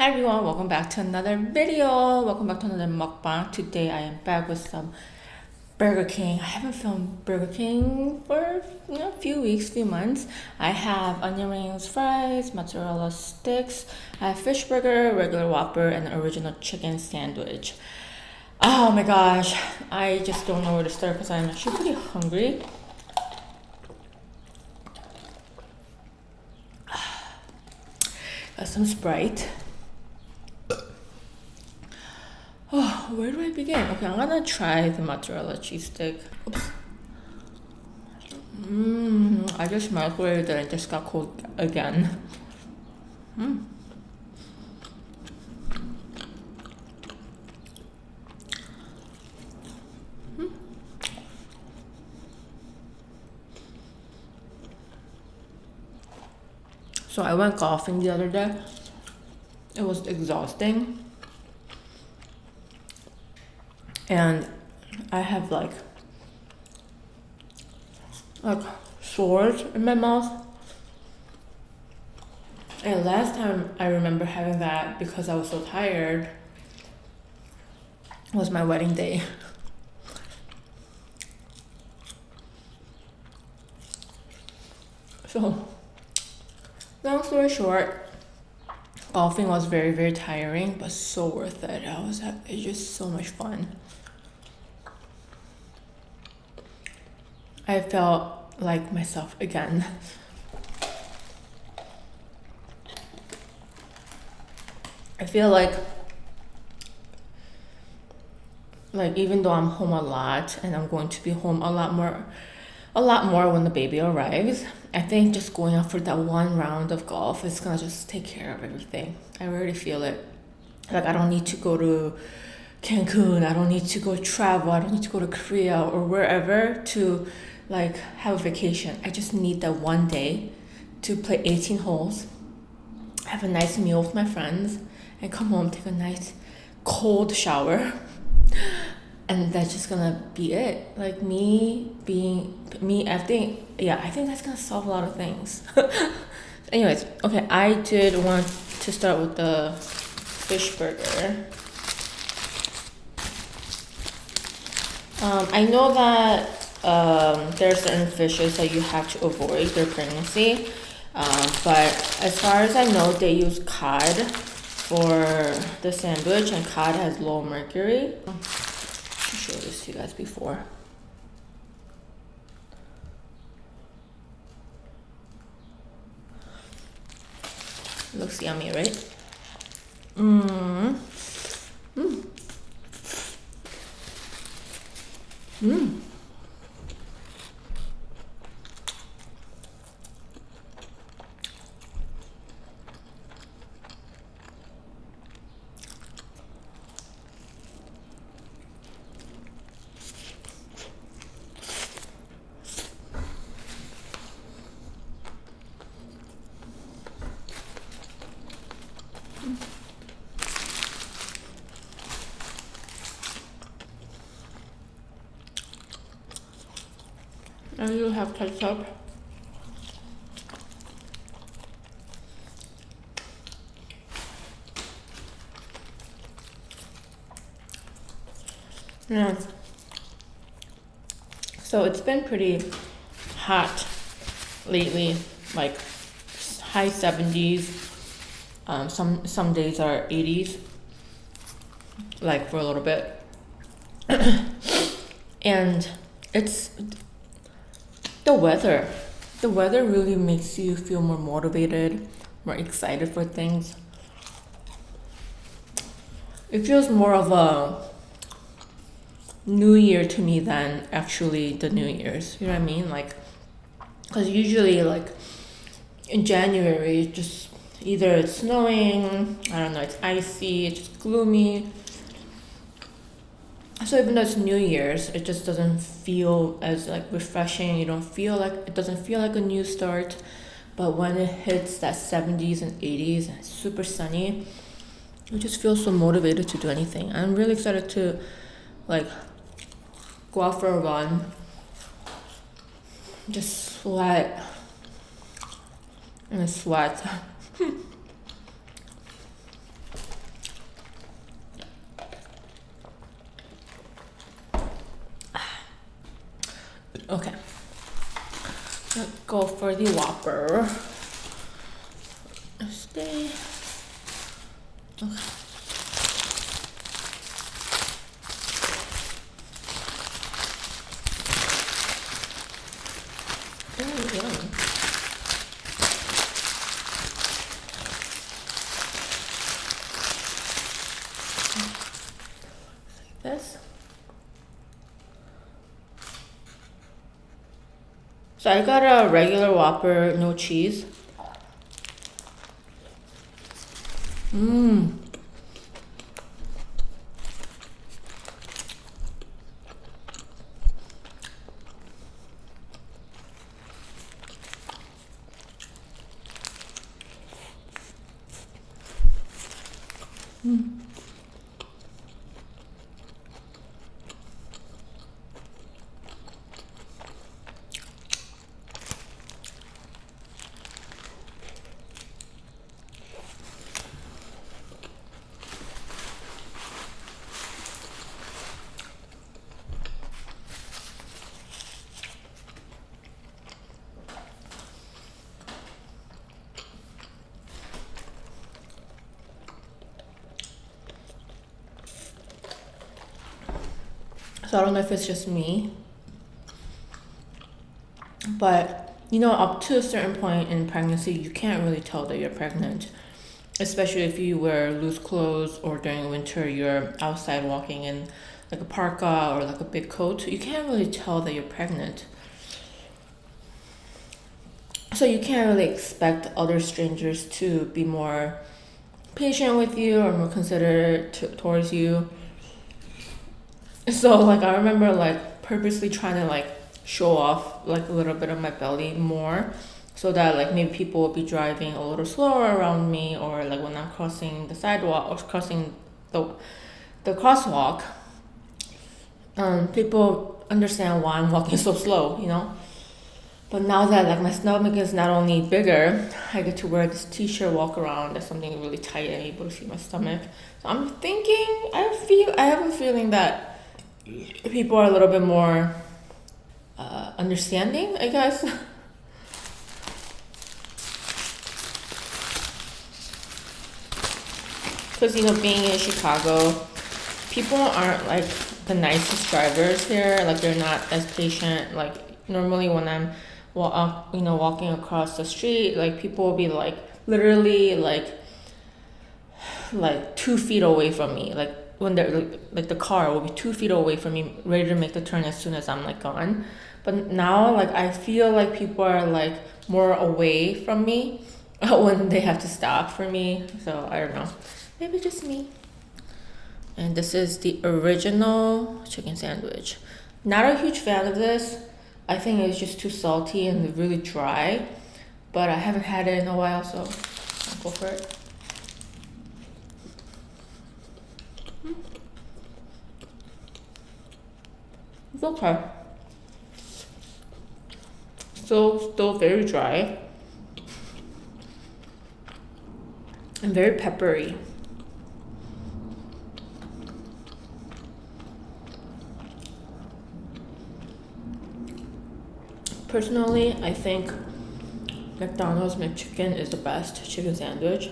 Hi everyone, welcome back to another video. Welcome back to another mukbang. Today I am back with some Burger King. I haven't filmed Burger King for a few weeks, few months. I have onion rings, fries, mozzarella sticks. I have fish burger, regular Whopper, and the original chicken sandwich. Oh my gosh, I just don't know where to start because I'm actually pretty hungry. Got some Sprite. Oh, where do I begin? Okay, I'm gonna try the mozzarella cheese stick. Oops. I just microwaved it and it just got cold again. So I went golfing the other day. It was exhausting. And I have like sores in my mouth. And last time I remember having that because I was so tired was my wedding day. So, long story short, golfing was very, very tiring, but so worth it. It's just so much fun. I felt like myself again. I feel like even though I'm home a lot and I'm going to be home a lot more when the baby arrives, I think just going out for that one round of golf is gonna just take care of everything. I already feel it. Like I don't need to go to Cancun, I don't need to go travel, I don't need to go to Korea or wherever to like have a vacation. I just need that one day to play 18 holes, have a nice meal with my friends, and come home, take a nice cold shower. And that's just gonna be it. Like me being me, I think that's gonna solve a lot of things. Anyways, okay, I did want to start with the fish burger. I know that there are certain fishes that you have to avoid their pregnancy, but as far as I know, they use cod for the sandwich, and cod has low mercury. I showed this to you guys before. Looks yummy, right? And you have ketchup. Yeah. So it's been pretty hot lately, like high 70s. Some days are 80s, like for a little bit. And it's the weather. The weather really makes you feel more motivated, more excited for things. It feels more of a New Year to me than actually the New Year's. You know what I mean? Like, because usually, like, in January, just either it's snowing, I don't know, it's icy, it's just gloomy. So even though it's New Year's, it just doesn't feel as like refreshing. You don't feel like it doesn't feel like a new start. But when it hits that 70s and 80s and it's super sunny, you just feel so motivated to do anything. I'm really excited to like go out for a run, just sweat and sweat. Let's go for the Whopper. Stay. Okay. Ooh, yummy. Like this. So I got a regular Whopper, no cheese. Mmm. So I don't know if it's just me, but you know, up to a certain point in pregnancy, you can't really tell that you're pregnant, especially if you wear loose clothes or during winter you're outside walking in like a parka or like a big coat. You can't really tell that you're pregnant. So you can't really expect other strangers to be more patient with you or more considerate towards you. So like I remember like purposely trying to like show off like a little bit of my belly more so that like maybe people will be driving a little slower around me, or like when I'm crossing the sidewalk or crossing the crosswalk, people understand why I'm walking so slow, you know. But now that like my stomach is not only bigger, I get to wear this t-shirt, walk around, that's something really tight and able to see my stomach. So I'm thinking, I have a feeling that people are a little bit more understanding, I guess. Because you know, being in Chicago, people aren't like the nicest drivers here. Like they're not as patient. Like normally when I'm walking across the street, like people will be like literally like 2 feet away from me. Like when they're like the car will be 2 feet away from me, ready to make the turn as soon as I'm like gone. But now like I feel like people are like more away from me when they have to stop for me. So I don't know, maybe just me. And this is the original chicken sandwich. Not a huge fan of this. I think it's just too salty and really dry. But I haven't had it in a while, so I'll go for it. It's okay. Still very dry. And very peppery. Personally, I think McDonald's McChicken is the best chicken sandwich.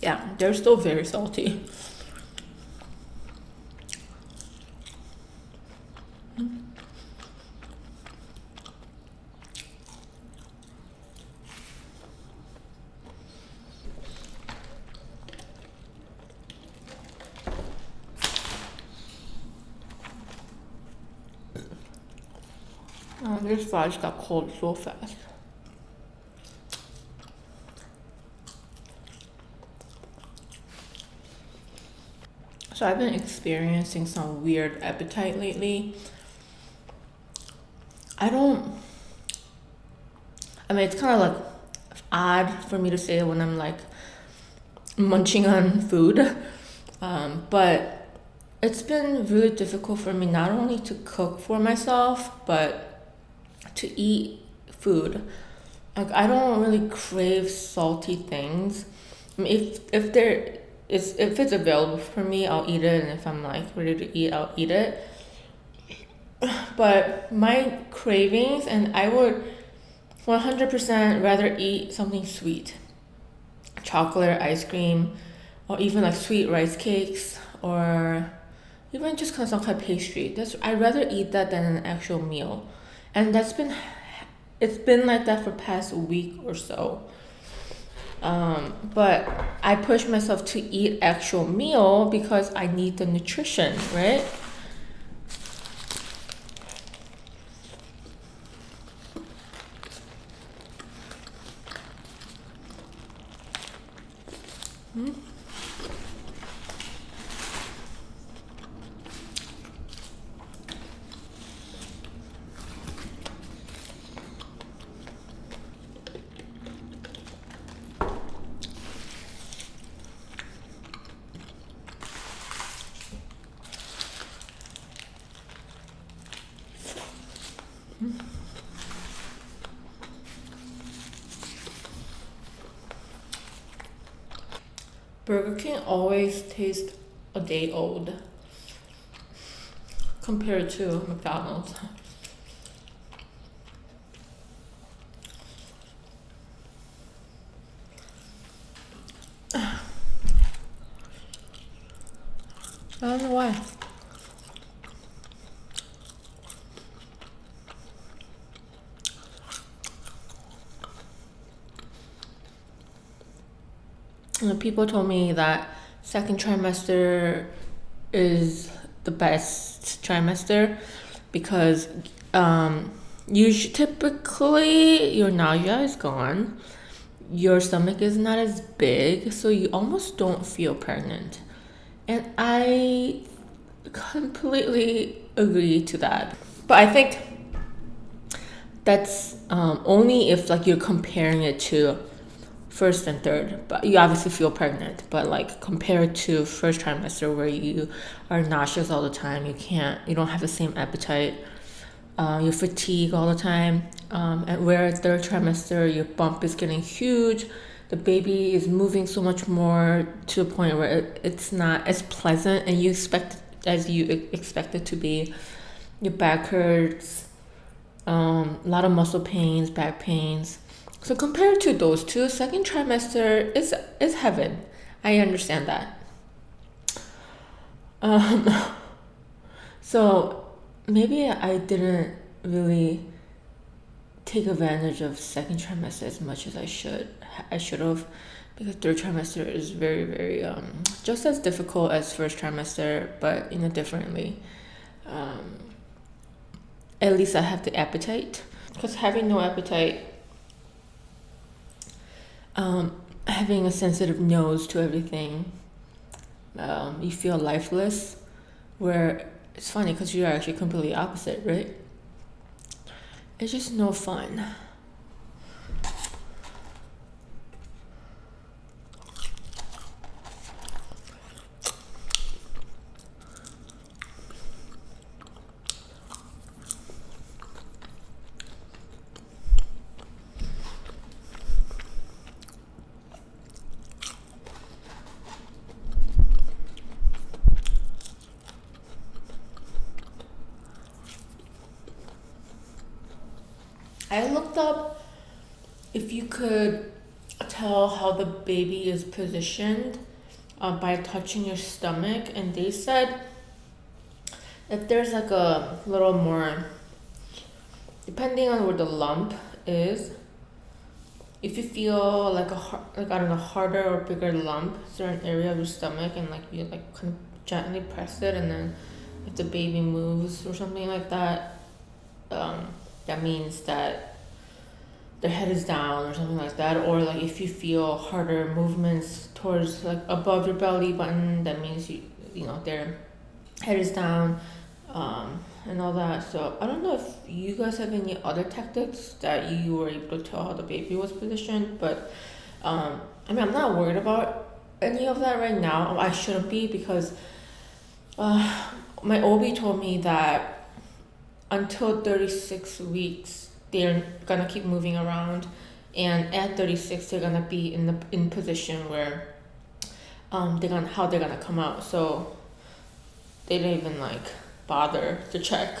Yeah, they're still very salty. This fries got cold so fast. So I've been experiencing some weird appetite lately. I mean, it's kind of like odd for me to say when I'm like munching on food, but it's been really difficult for me not only to cook for myself, but to eat food. Like I don't really crave salty things. I mean, if it's available for me, I'll eat it, and if I'm like ready to eat, I'll eat it. But my cravings, and I would 100% rather eat something sweet, chocolate, ice cream, or even like sweet rice cakes, or even just kind of some kind of pastry. That's I'd rather eat that than an actual meal, and it's been like that for past week or so. But I push myself to eat actual meal because I need the nutrition, right? Burger King always tastes a day old compared to McDonald's. I don't know why. And people told me that second trimester is the best trimester because typically your nausea is gone, your stomach is not as big, so you almost don't feel pregnant. And I completely agree to that. But I think that's only if like you're comparing it to first and third, but you obviously feel pregnant. But like compared to first trimester where you are nauseous all the time, you don't have the same appetite, you fatigue all the time, and where third trimester your bump is getting huge, the baby is moving so much more to a point where it's not as pleasant and you expect it to be. Your back hurts, a lot of muscle pains, back pains. So compared to those two, second trimester is heaven. I understand that. Um, so maybe I didn't really take advantage of second trimester as much as I should. I should have, because third trimester is very, very just as difficult as first trimester, but in a differently. Um, at least I have the appetite, because having no appetite, having a sensitive nose to everything, you feel lifeless. Where it's funny because you're actually completely opposite, right? It's just no fun. I looked up if you could tell how the baby is positioned by touching your stomach, and they said if there's like a little more, depending on where the lump is, if you feel like like I don't know, harder or bigger lump, certain area of your stomach, and like you like kind of gently press it, and then if the baby moves or something like that, that means that their head is down or something like that. Or like if you feel harder movements towards like above your belly button, that means their head is down, and all that. So I don't know if you guys have any other tactics that you were able to tell how the baby was positioned, but I mean, I'm not worried about any of that right now. I shouldn't be, because my OB told me that until 36 weeks they're gonna keep moving around, and at 36 they're gonna be in position where they're gonna come out. So they didn't even like bother to check.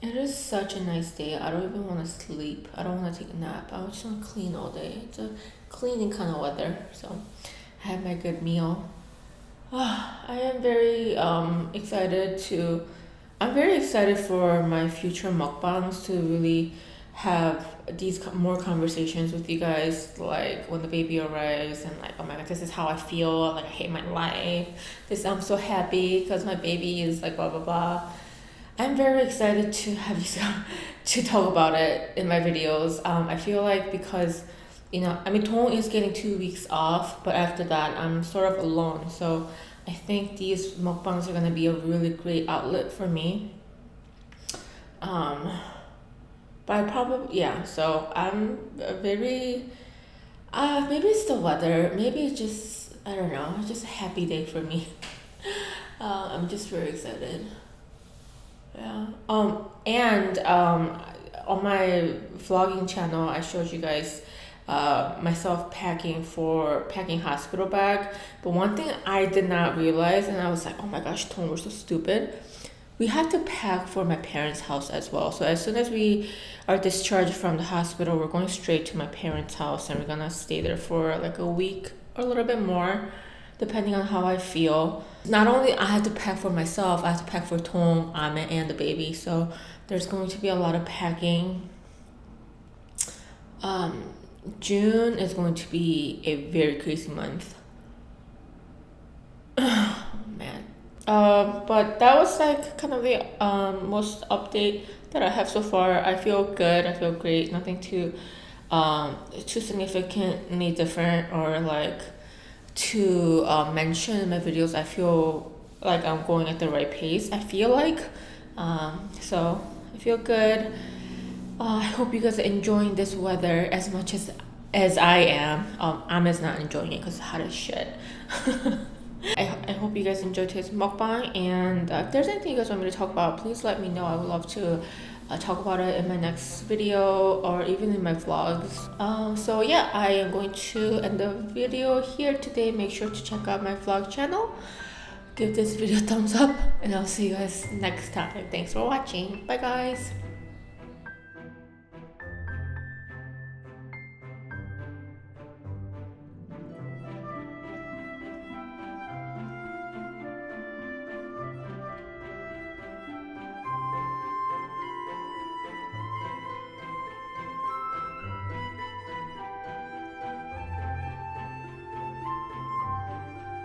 It is such a nice day. I don't even want to sleep. I don't want to take a nap. I just want to clean all day. It's a cleaning kind of weather. So I had my good meal. I am very excited to. I'm very excited for my future mukbangs to really have these more conversations with you guys, like when the baby arrives and like, oh my god, this is how I feel. Like I hate my life. I'm so happy because my baby is like blah blah blah. I'm very excited to have you to talk about it in my videos. I feel like because, I mean, Tong is getting 2 weeks off, but after that, I'm sort of alone. So I think these mukbangs are gonna be a really great outlet for me. But I probably, yeah. So I'm very, maybe it's the weather. Maybe it's just, I don't know. It's just a happy day for me. I'm just very excited. Yeah. And on my vlogging channel, I showed you guys myself packing hospital bag. But one thing I did not realize, and I was like, oh my gosh, Tone, we're so stupid. We had to pack for my parents' house as well. So as soon as we are discharged from the hospital, we're going straight to my parents' house, and we're gonna stay there for like a week or a little bit more, depending on how I feel. Not only I had to pack for myself, I had to pack for Tong, Ame, and the baby. So there's going to be a lot of packing. June is going to be a very crazy month. Oh man. But that was like kind of the most update that I have so far. I feel good. I feel great. Nothing too significantly different or like to mention in my videos. I feel like I'm going at the right pace. I feel like so I feel good. I hope you guys are enjoying this weather as much as I am. Ame's not enjoying it because it's hot as shit. I hope you guys enjoyed today's mukbang, and if there's anything you guys want me to talk about, please let me know. I would love to talk about it in my next video or even in my vlogs. So yeah, I am going to end the video here today. Make sure to check out my vlog channel. Give this video a thumbs up, and I'll see you guys next time. Thanks for watching. Bye guys.